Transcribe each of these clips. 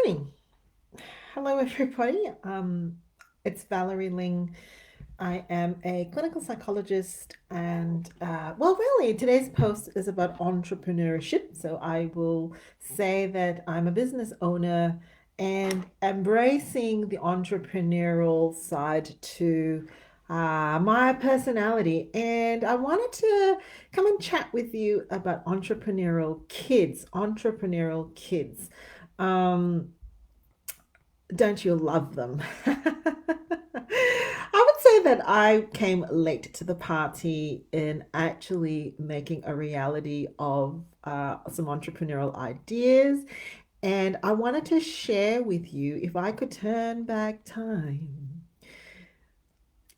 morning. Hello, everybody. It's Valerie Ling. I am a clinical psychologist, and really, today's post is about entrepreneurship. So I will say that I'm a business owner and embracing the entrepreneurial side to my personality. And I wanted to come and chat with you about entrepreneurial kids. Entrepreneurial kids. Um, don't you love them? I would say that I came late to the party in actually making a reality of some entrepreneurial ideas. And I wanted to share with you if I could turn back time.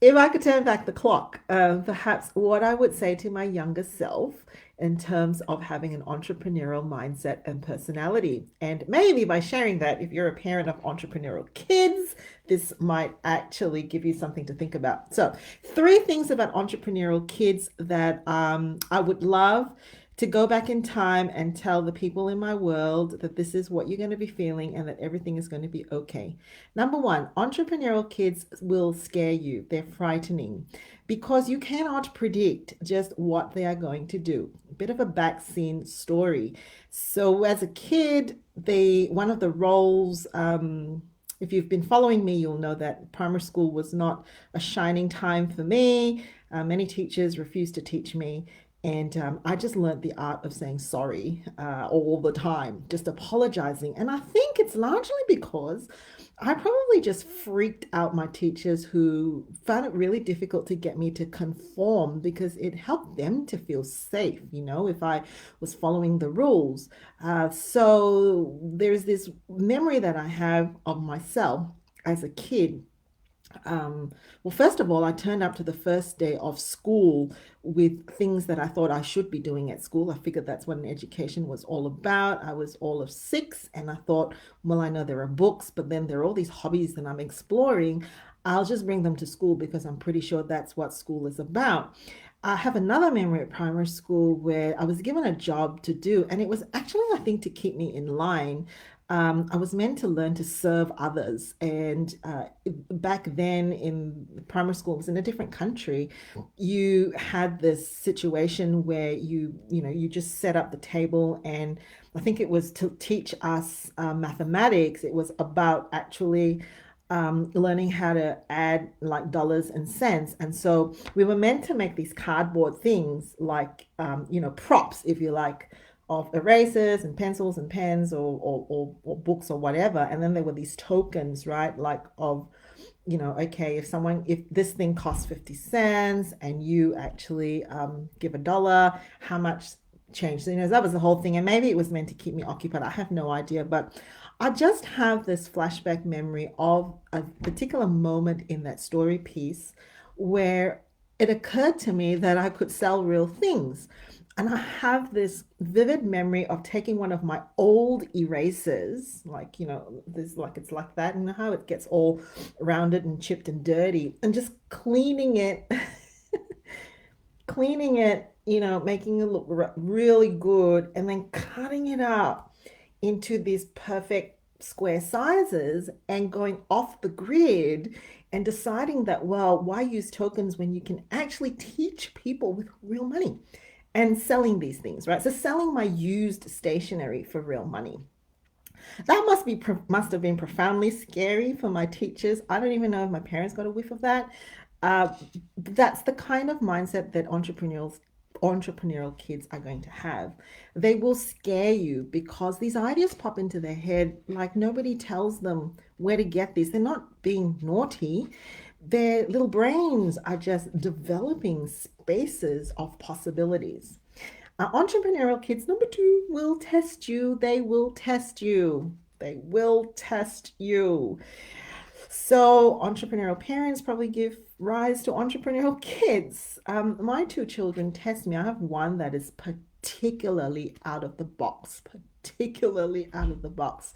If I could turn back the clock, perhaps what I would say to my younger self in terms of having an entrepreneurial mindset and personality. And maybe by sharing that, if you're a parent of entrepreneurial kids, this might actually give you something to think about. So, three things about entrepreneurial kids that I would love to go back in time and tell the people in my world that this is what you're going to be feeling and that everything is going to be okay. Number one, entrepreneurial kids will scare you. They're frightening because you cannot predict just what they are going to do. A bit of a back story. So as a kid, they one of the roles if you've been following me, you'll know that primary school was not a shining time for me. Many teachers refused to teach me. And I just learned the art of saying sorry all the time, just apologizing. And I think it's largely because I probably just freaked out my teachers who found it really difficult to get me to conform because it helped them to feel safe, if I was following the rules. So there's this memory that I have of myself as a kid. um, well, first of all, I turned up to the first day of school with things that I thought I should be doing at school. I figured that's what an education was all about. I was all of six, and I thought, well, I know there are books, but then there are all these hobbies that I'm exploring. I'll just bring them to school because I'm pretty sure that's what school is about. I have another memory at primary school where I was given a job to do, and it was actually, I think, to keep me in line. I was meant to learn to serve others. And back then in primary school, it was in a different country. You had this situation where you just set up the table, and I think it was to teach us mathematics. It was about actually learning how to add like dollars and cents. And so we were meant to make these cardboard things like, props, if you like, of erasers and pencils and pens or books or whatever. And then there were these tokens, right? Like of, okay, if this thing costs 50 cents and you actually give $1, how much change? So, that was the whole thing. And maybe it was meant to keep me occupied. I have no idea. But I just have this flashback memory of a particular moment in that story piece where it occurred to me that I could sell real things. And I have this vivid memory of taking one of my old erasers, like, there's like, it's like that, and how it gets all rounded and chipped and dirty, and just cleaning it, cleaning it, making it look really good, and then cutting it up into these perfect square sizes and going off the grid and deciding that, well, why use tokens when you can actually teach people with real money? And selling these things, right? So selling my used stationery for real money. That must have been profoundly scary for my teachers. I don't even know if my parents got a whiff of that. Uh, that's the kind of mindset that entrepreneurial kids are going to have. They will scare you because these ideas pop into their head like nobody tells them where to get these. They're not being naughty. Their little brains are just developing spaces of possibilities. Entrepreneurial kids, number two, will test you. They will test you. They will test you. So, entrepreneurial parents probably give rise to entrepreneurial kids. My two children test me. I have one that is particularly out of the box, particularly out of the box.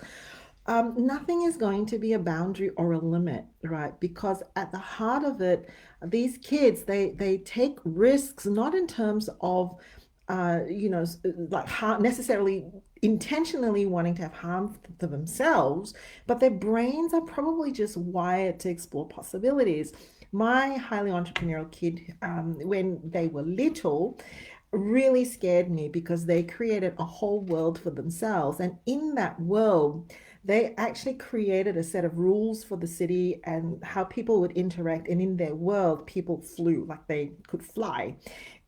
Nothing is going to be a boundary or a limit, right? Because at the heart of it, these kids they take risks not in terms of like how necessarily intentionally wanting to have harm to themselves, but their brains are probably just wired to explore possibilities. My highly entrepreneurial kid, when they were little, really scared me because they created a whole world for themselves. And in that world, they actually created a set of rules for the city and how people would interact. And in their world, people flew, like they could fly.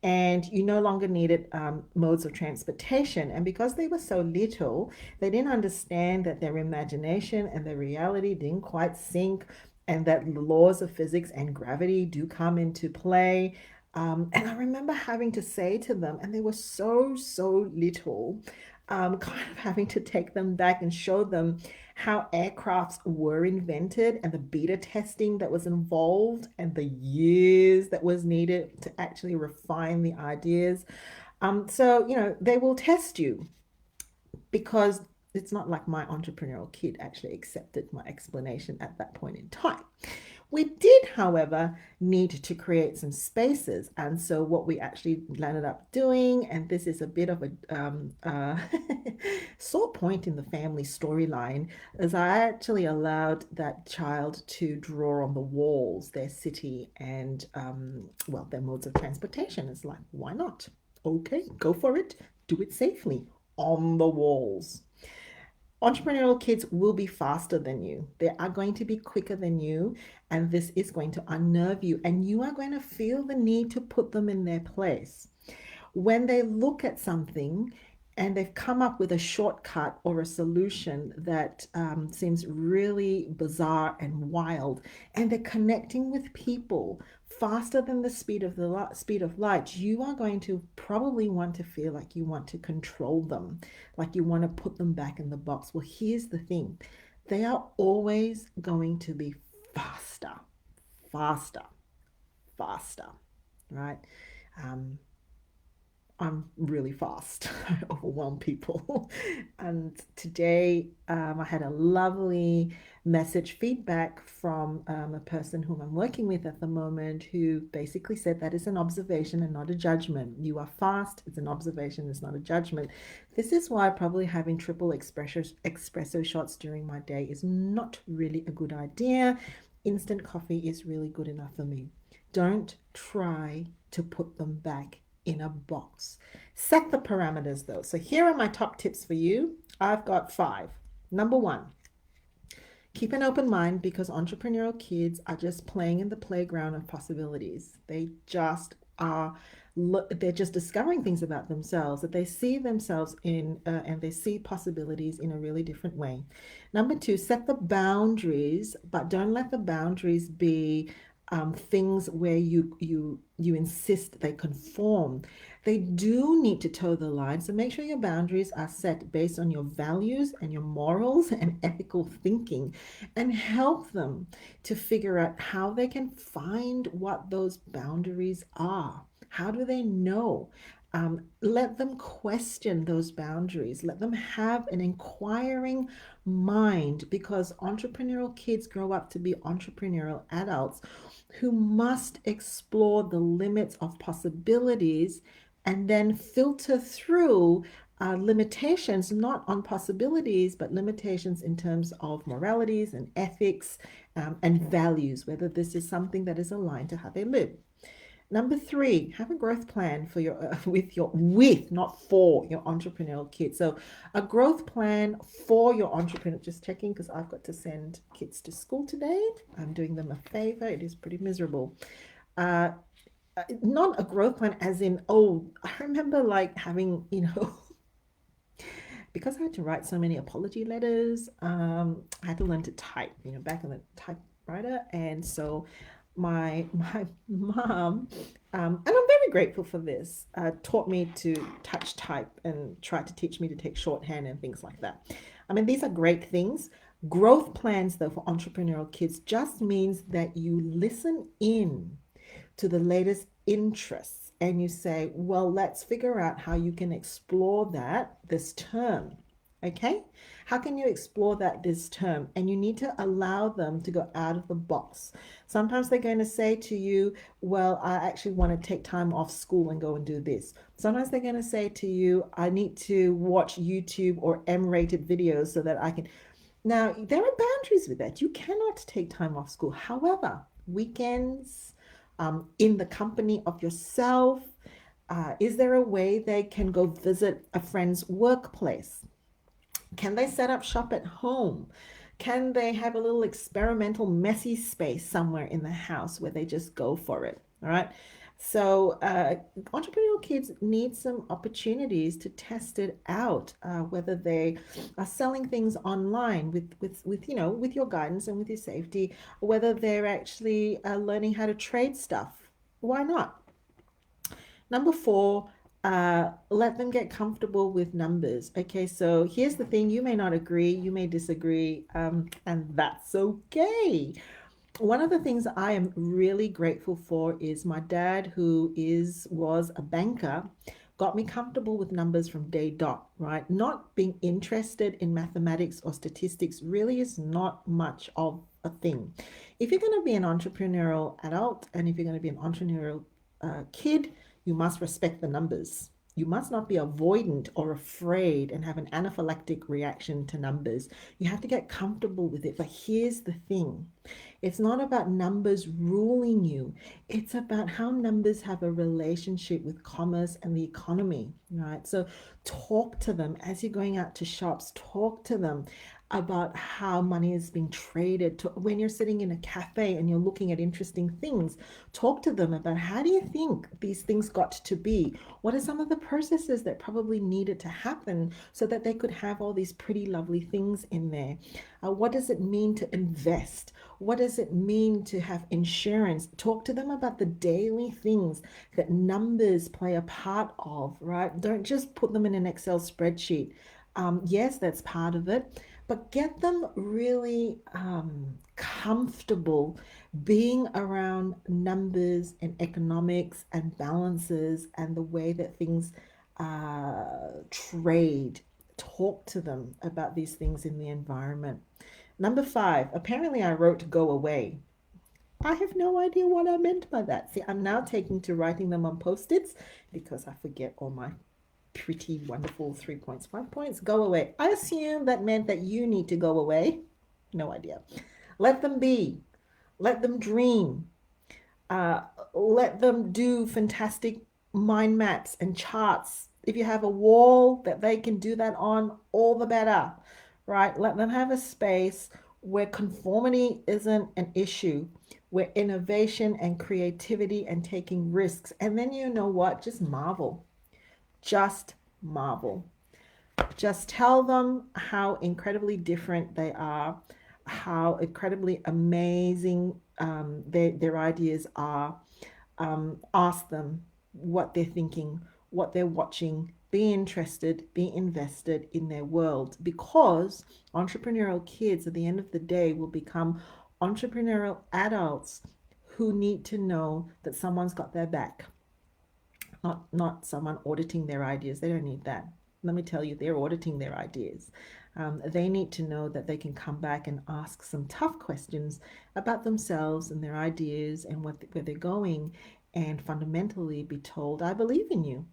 And you no longer needed modes of transportation. And because they were so little, they didn't understand that their imagination and their reality didn't quite sync, and that the laws of physics and gravity do come into play. And I remember having to say to them, and they were so little, kind of having to take them back and show them how aircrafts were invented and the beta testing that was involved and the years that was needed to actually refine the ideas. So, they will test you because it's not like my entrepreneurial kid actually accepted my explanation at that point in time. We did, however, need to create some spaces. And so, what we actually landed up doing, and this is a bit of a sore point in the family storyline, is I actually allowed that child to draw on the walls their city and, well, their modes of transportation. It's like, why not? Okay, go for it. Do it safely on the walls. Entrepreneurial kids will be faster than you. They are going to be quicker than you, and this is going to unnerve you, and you are going to feel the need to put them in their place. When they look at something and they've come up with a shortcut or a solution that seems really bizarre and wild, and they're connecting with people faster than the speed of light, you are going to probably want to feel like you want to control them, like you want to put them back in the box. Well, here's the thing: they are always going to be faster, faster, faster, right? Um, I'm really fast. I overwhelm people. And today, I had a lovely message feedback from a person whom I'm working with at the moment who basically said that is an observation and not a judgment. You are fast, it's an observation, it's not a judgment. This is why probably having triple espresso shots during my day is not really a good idea. Instant coffee is really good enough for me. Don't try to put them back in a box. Set the parameters though. So here are my top tips for you. I've got 5. Number 1, keep an open mind because entrepreneurial kids are just playing in the playground of possibilities. They just are they're just discovering things about themselves that they see themselves in, and they see possibilities in a really different way. Number 2, set the boundaries, but don't let the boundaries be things where you insist they conform. They do need to toe the line, so make sure your boundaries are set based on your values and your morals and ethical thinking, and help them to figure out how they can find what those boundaries are. How do they know? Let them question those boundaries. Let them have an inquiring mind, because entrepreneurial kids grow up to be entrepreneurial adults who must explore the limits of possibilities and then filter through limitations, not on possibilities, but limitations in terms of moralities and ethics, and values, whether this is something that is aligned to how they live. Number 3, have a growth plan for your with not for your entrepreneurial kids. So a growth plan for your entrepreneur. Just checking because I've got to send kids to school today. I'm doing them a favor. It is pretty miserable. Not a growth plan as in, oh, I remember like having, because I had to write so many apology letters, I had to learn to type, back on the typewriter. And so my mom, and I'm very grateful for this, taught me to touch type and tried to teach me to take shorthand and things like that. I mean, these are great things. Growth plans, though, for entrepreneurial kids just means that you listen in to the latest interests and you say, well, let's figure out how you can explore that this term. Okay? How can you explore that this term? And you need to allow them to go out of the box. Sometimes they're going to say to you, well, I actually want to take time off school and go and do this. Sometimes they're going to say to you, I need to watch YouTube or M-rated videos so that I can. Now, there are boundaries with that. You cannot take time off school. However, weekends, in the company of yourself, is there a way they can go visit a friend's workplace? Can they set up shop at home? Can they have a little experimental messy space somewhere in the house where they just go for it? All right. So, entrepreneurial kids need some opportunities to test it out, whether they are selling things online with with your guidance and with your safety, whether they're actually learning how to trade stuff. Why not? Number four, let them get comfortable with numbers. Okay, so here's the thing, you may not agree, you may disagree, and that's okay. One of the things I am really grateful for is my dad, who was a banker, got me comfortable with numbers from day dot, right? Not being interested in mathematics or statistics really is not much of a thing. If you're going to be an entrepreneurial adult and if you're going to be an entrepreneurial kid, you must respect the numbers. You must not be avoidant or afraid and have an anaphylactic reaction to numbers. You have to get comfortable with it. But here's the thing, it's not about numbers ruling you. It's about how numbers have a relationship with commerce and the economy, right? So talk to them as you're going out to shops. Talk to them about how money is being traded. When you're sitting in a cafe and you're looking at interesting things, talk to them about how do you think these things got to be? What are some of the processes that probably needed to happen so that they could have all these pretty, lovely things in there? What does it mean to invest? What does it mean to have insurance? Talk to them about the daily things that numbers play a part of, right? Don't just put them in an Excel spreadsheet. Yes, that's part of it, but get them really comfortable being around numbers and economics and balances and the way that things trade. Talk to them about these things in the environment. Number five, apparently I wrote go away. I have no idea what I meant by that. See, I'm now taking to writing them on post-its because I forget all my pretty wonderful 3 points, 5 points. Go away. I assume that meant that you need to go away. No idea. Let them be. Let them dream. Uh, let them do fantastic mind maps and charts. If you have a wall that they can do that on, all the better, right? Let them have a space where conformity isn't an issue, where innovation and creativity and taking risks. And then you know what? Just marvel. Just marvel. Just tell them how incredibly different they are, how incredibly amazing their ideas are. Ask them what they're thinking, what they're watching. Be interested, be invested in their world, because entrepreneurial kids at the end of the day will become entrepreneurial adults who need to know that someone's got their back, not someone auditing their ideas. They don't need that. Let me tell you, they're auditing their ideas. They need to know that they can come back and ask some tough questions about themselves and their ideas and where they're going, and fundamentally be told, I believe in you.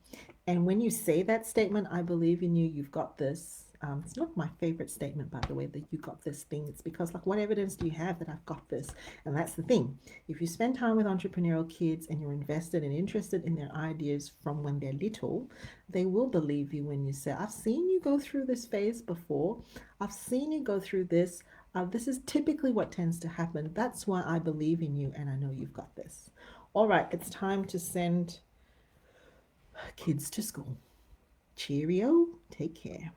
And when you say that statement, I believe in you, you've got this. It's not my favorite statement, by the way, that you got this thing. It's because, like, what evidence do you have that I've got this? And that's the thing. If you spend time with entrepreneurial kids and you're invested and interested in their ideas from when they're little, they will believe you when you say, I've seen you go through this phase before. I've seen you go through this. This is typically what tends to happen. That's why I believe in you and I know you've got this. All right, it's time to send kids to school. Cheerio. Take care.